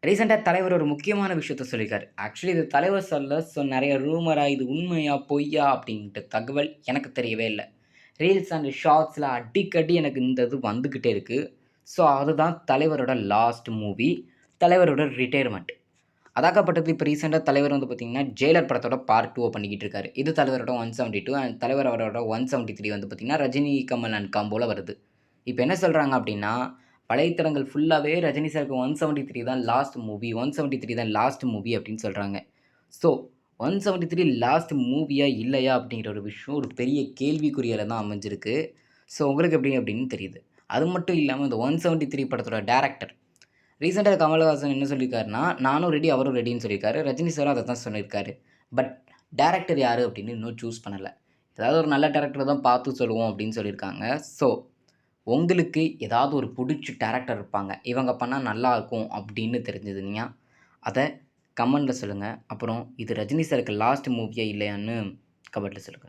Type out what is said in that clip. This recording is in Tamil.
ரீசென்ட்டா தலைவர் ஒரு முக்கியமான விஷயத்த சொல்லியிருக்காரு. ஆக்சுவலி இது தலைவர் சொல்லல. நெறைய ரூமரா இது உண்மையா? பொய்யா? அப்படின்ட்டு தகவல் எனக்கு தெரியவே இல்ல. ரீல்ஸ் அண்ட் ஷார்ட்ஸ்ல அடிக்கடி எனக்கு இந்த இது வந்துகிட்டே இருக்கு. அதுதான் தலைவரோட லாஸ்ட் மூவி. தலைவரோட ரிட்டயர்மென்ட். அதாக்கப்பட்டது இப்ப ரீசென்ட்டா தலைவர் வந்து பார்த்தீங்கன்னா, ஜெயிலர் படத்தோட பார்ட் 2 பண்ணிக்கிட்டு இருக்காரு. இது தலைவரோட 172 அண்ட் தலைவர் அவரோட 173 வந்து பார்த்தீங்கன்னா, ரஜினி, கமல் அண்ட் காம்போல வருது. இப்ப என்ன சொல்றாங்க அப்டின்னா, வலைத்தளங்கள் ஃபுல்லாவே ரஜினி சாருக்கு 173 தான் லாஸ்ட் மூவி. 173 தான் லாஸ்ட் மூவி அப்டின்னு சொல்றாங்க. ஸோ 173 லாஸ்ட் மூவியா? இல்லையா? அப்டிங்கிற ஒரு விஷயம் ஒரு பெரிய கேள்விக்குறியால தான் அமைஞ்சிருக்கு. உங்களுக்கு எப்டி அப்டின்னு தெரியுது. அது மட்டும் இல்லாம இந்த 173 படத்தோட டைரக்டர் ரீசென்ட்டா கமலஹாசன் என்ன சொல்லியிருக்காருன்னா, நானும் ரெடி, அவரும் ரெடின்னு சொல்லியிருக்காரு. ரஜினி சாரும் அத தான் சொல்லியிருக்காரு. பட் டைரக்டர் யாரு அப்படின்னு இன்னும் சூஸ் பண்ணல. ஏதாவது ஒரு நல்ல டைரக்டர தான் பார்த்து சொல்லுவோம் அப்படின்னு சொல்லியிருக்காங்க. ஸோ, உங்களுக்கு ஏதாவது ஒரு புடிச்ச டைரக்டர் இருப்பாங்க. இவங்க பண்ணா நல்லாருக்கும் அப்படின்னு தெரிஞ்சதுன்னா, அத கமெண்ட்ல சொல்லுங்க. அப்புறம் இது ரஜினி சாருக்கு லாஸ்ட் மூவியா இல்லையான்னு கமெண்ட்ல சொல்லுங்க.